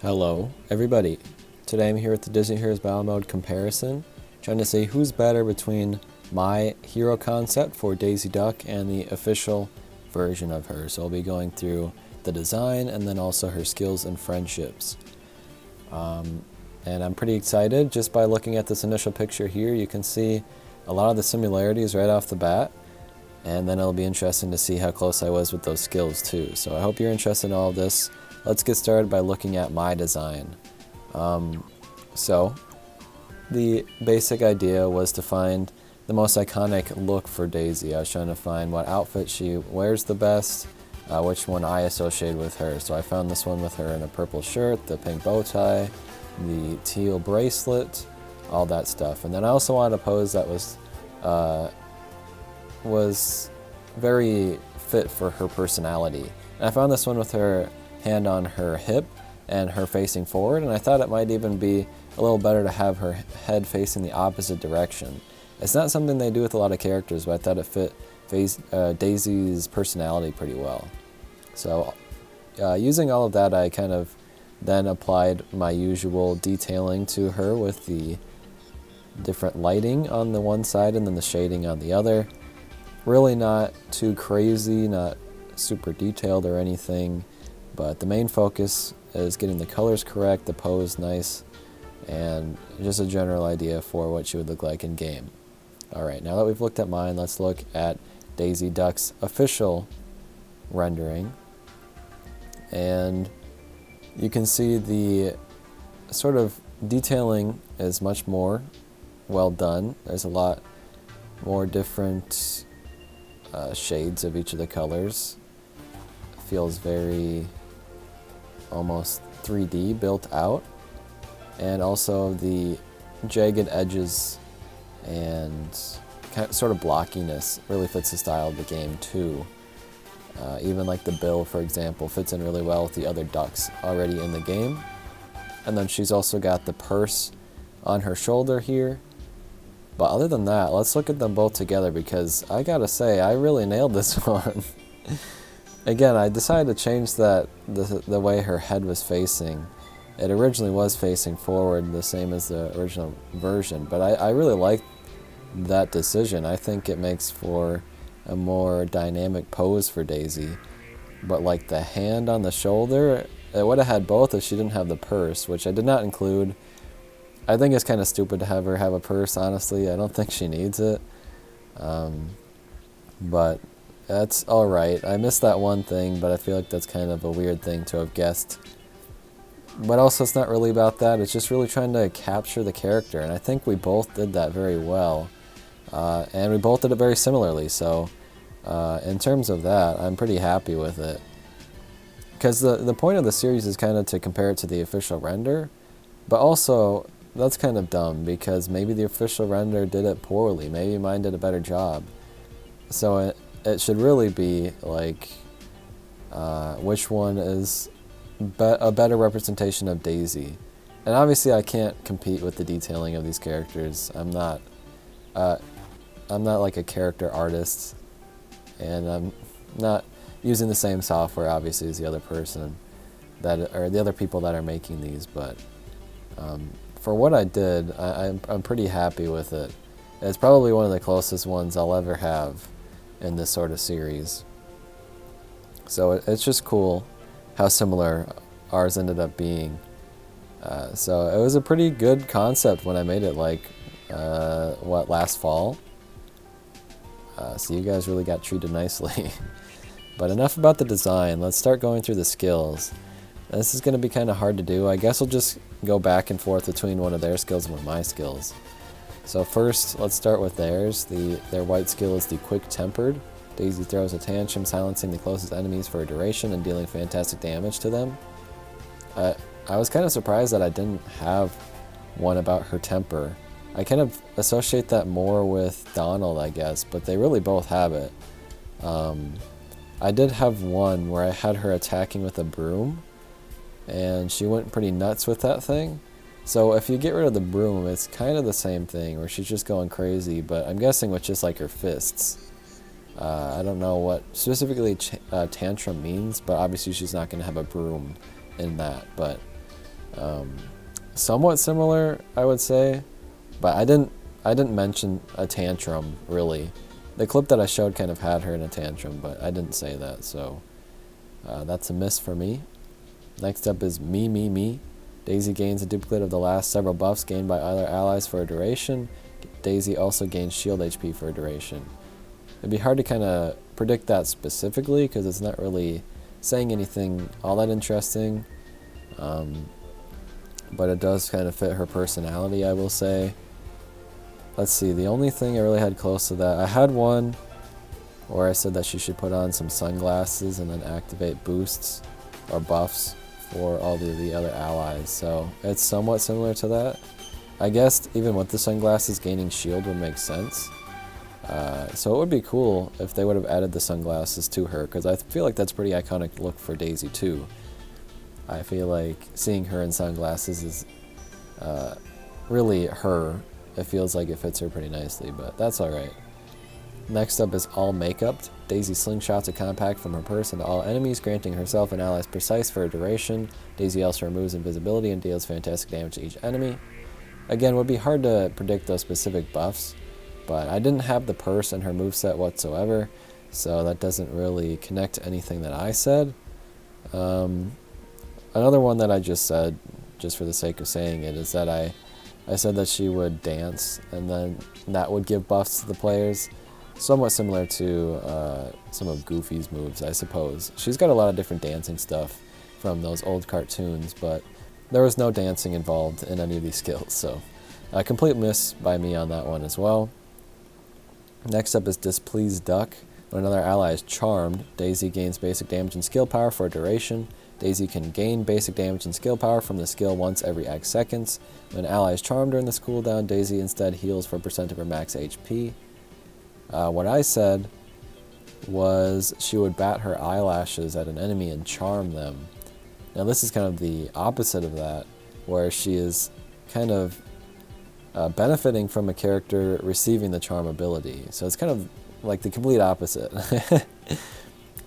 Hello, everybody. Today I'm here with the Disney Heroes Battle Mode comparison, trying to see who's better between my hero concept for Daisy Duck and the official version of her. So I'll be going through the design and then also her skills and friendships. And I'm pretty excited. Just by looking at this initial picture here, you can see a lot of the similarities right off the bat. And then it'll be interesting to see how close I was with those skills too. So I hope you're interested in all of this. Let's get started by looking at my design. So the basic idea was to find the most iconic look for Daisy. I was trying to find what outfit she wears the best, which one I associated with her. So I found this one with her in a purple shirt, the pink bow tie, the teal bracelet, all that stuff. And then I also wanted a pose that was very fit for her personality. And I found this one with her hand on her hip and her facing forward, and I thought it might even be a little better to have her head facing the opposite direction. It's not something they do with a lot of characters, but I thought it fit Daisy's personality pretty well. So using all of that, I kind of then applied my usual detailing to her with the different lighting on the one side and then the shading on the other. Really not too crazy, not super detailed or anything, but the main focus is getting the colors correct, the pose nice, and just a general idea for what she would look like in game. Alright, now that we've looked at mine, let's look at Daisy Duck's official rendering. And you can see the sort of detailing is much more well done. There's a lot more different shades of each of the colors. It feels very almost 3D built out, and also the jagged edges and sort of blockiness really fits the style of the game too. Even like the bill, for example, fits in really well with the other ducks already in the game. And then she's also got the purse on her shoulder here. But other than that, let's look at them both together, because I gotta say, I really nailed this one. Again, I decided to change the way her head was facing. It originally was facing forward, the same as the original version, but I really like that decision. I think it makes for a more dynamic pose for Daisy. But like the hand on the shoulder, it would have had both if she didn't have the purse, which I did not include. I think it's kind of stupid to have her have a purse, honestly. I don't think she needs it. But that's alright. I missed that one thing, but I feel like that's kind of a weird thing to have guessed. But also, it's not really about that. It's just really trying to capture the character, and I think we both did that very well. And we both did it very similarly, so in terms of that, I'm pretty happy with it. Because the point of the series is kind of to compare it to the official render, but also that's kind of dumb, because maybe the official render did it poorly. Maybe mine did a better job. So it should really be like which one is a better representation of Daisy. And obviously I can't compete with the detailing of these characters. I'm not like a character artist, and I'm not using the same software obviously as the other person or the other people that are making these, but for what I did, I'm pretty happy with it. It's probably one of the closest ones I'll ever have in this sort of series. So it's just cool how similar ours ended up being. So it was a pretty good concept when I made it, like, last fall. So you guys really got treated nicely. But enough about the design, let's start going through the skills. This is going to be kind of hard to do. I guess we'll just go back and forth between one of their skills and one of my skills. So first, let's start with theirs. Their white skill is the Quick Tempered. Daisy throws a tantrum, silencing the closest enemies for a duration and dealing fantastic damage to them. I was kind of surprised that I didn't have one about her temper. I kind of associate that more with Donald, I guess, but they really both have it. I did have one where I had her attacking with a broom, and she went pretty nuts with that thing. So if you get rid of the broom, it's kind of the same thing, where she's just going crazy, but I'm guessing with just like her fists. I don't know what specifically tantrum means, but obviously she's not going to have a broom in that. But Somewhat similar, I would say, but I didn't mention a tantrum really. The clip that I showed kind of had her in a tantrum, but I didn't say that, so that's a miss for me. Next up is Me. Daisy gains a duplicate of the last several buffs gained by other allies for a duration. Daisy also gains shield HP for a duration. It'd be hard to kind of predict that specifically because it's not really saying anything all that interesting. But it does kind of fit her personality, I will say. Let's see, the only thing I really had close to that, I had one where I said that she should put on some sunglasses and then activate boosts or buffs for all the other allies. So it's somewhat similar to that. I guess even with the sunglasses, gaining shield would make sense. So it would be cool if they would have added the sunglasses to her, because I feel like that's a pretty iconic look for Daisy too. I feel like seeing her in sunglasses is really her. It feels like it fits her pretty nicely, but that's alright. Next up is All Makeup. Daisy slingshots a compact from her purse into all enemies, granting herself and allies precise for a duration. Daisy also removes invisibility and deals fantastic damage to each enemy. Again, it would be hard to predict those specific buffs, but I didn't have the purse in her moveset whatsoever, so that doesn't really connect to anything that I said. Another one that I just said, just for the sake of saying it, is that I said that she would dance, and then that would give buffs to the players. Somewhat similar to some of Goofy's moves, I suppose. She's got a lot of different dancing stuff from those old cartoons, but there was no dancing involved in any of these skills, so a complete miss by me on that one as well. Next up is Displeased Duck. When another ally is charmed, Daisy gains basic damage and skill power for a duration. Daisy can gain basic damage and skill power from the skill once every X seconds. When an ally is charmed during this cooldown, Daisy instead heals for a percent of her max HP. What I said was she would bat her eyelashes at an enemy and charm them. Now this is kind of the opposite of that, where she is kind of benefiting from a character receiving the charm ability. So it's kind of like the complete opposite.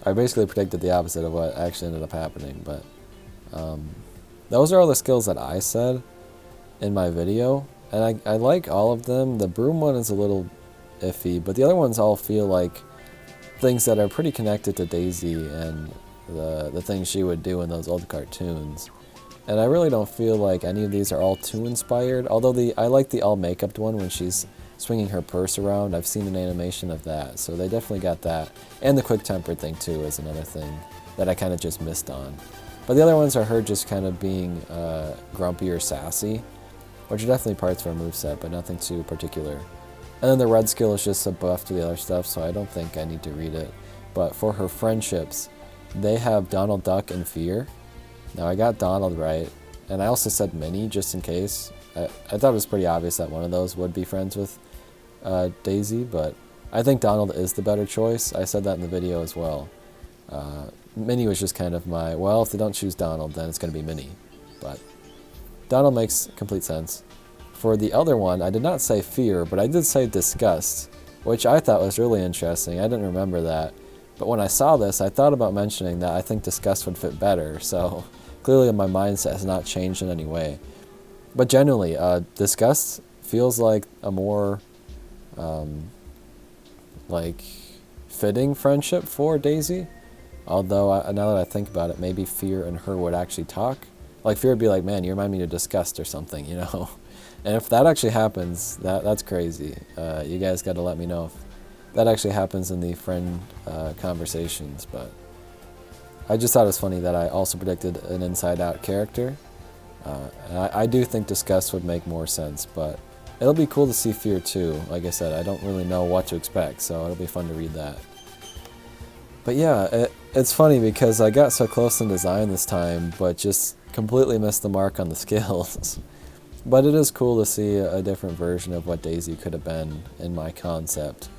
I basically predicted the opposite of what actually ended up happening, but those are all the skills that I said in my video, and I like all of them. The broom one is a little iffy, but the other ones all feel like things that are pretty connected to Daisy and the things she would do in those old cartoons. And I really don't feel like any of these are all too inspired, although I like the all makeup one when she's swinging her purse around. I've seen an animation of that, so they definitely got that. And the quick tempered thing too is another thing that I kind of just missed on. But the other ones are her just kind of being grumpy or sassy, which are definitely parts of her moveset, but nothing too particular. And then the red skill is just a buff to the other stuff, so I don't think I need to read it. But for her friendships, they have Donald Duck and Fear. Now I got Donald right, and I also said Minnie just in case. I thought it was pretty obvious that one of those would be friends with Daisy, but I think Donald is the better choice. I said that in the video as well. Minnie was just kind of my, well, if they don't choose Donald, then it's going to be Minnie. But Donald makes complete sense. For the other one, I did not say Fear, but I did say Disgust, which I thought was really interesting. I didn't remember that. But when I saw this, I thought about mentioning that I think Disgust would fit better, so clearly my mindset has not changed in any way. But generally, Disgust feels like a more like fitting friendship for Daisy. Although now that I think about it, maybe Fear and her would actually talk. Like Fear would be like, "Man, you remind me of Disgust" or something, you know. And if that actually happens, that's crazy. You guys got to let me know if that actually happens in the friend conversations. But I just thought it was funny that I also predicted an Inside Out character. And I do think Disgust would make more sense, but it'll be cool to see Fear too. Like I said, I don't really know what to expect, so it'll be fun to read that. But yeah, it's funny because I got so close in design this time, but just completely missed the mark on the skills. But it is cool to see a different version of what Daisy could have been in my concept.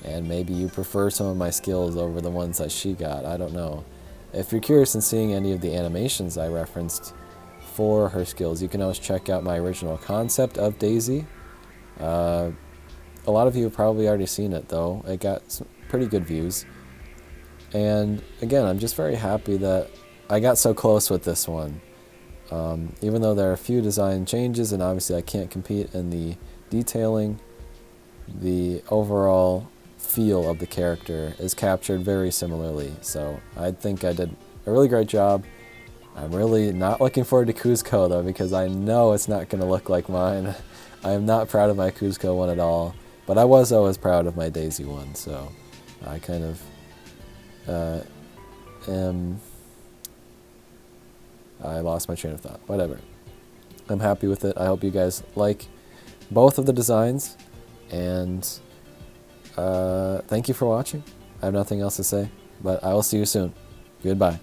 And maybe you prefer some of my skills over the ones that she got, I don't know. If you're curious in seeing any of the animations I referenced for her skills, you can always check out my original concept of Daisy. A lot of you have probably already seen it though. It got some pretty good views. And again, I'm just very happy that I got so close with this one. Even though there are a few design changes, and obviously I can't compete in the detailing, the overall feel of the character is captured very similarly. So I think I did a really great job. I'm really not looking forward to Kuzco though, because I know it's not going to look like mine. I am not proud of my Kuzco one at all, but I was always proud of my Daisy one, so I kind of I lost my train of thought. Whatever. I'm happy with it. I hope you guys like both of the designs, and thank you for watching. I have nothing else to say, but I will see you soon. Goodbye.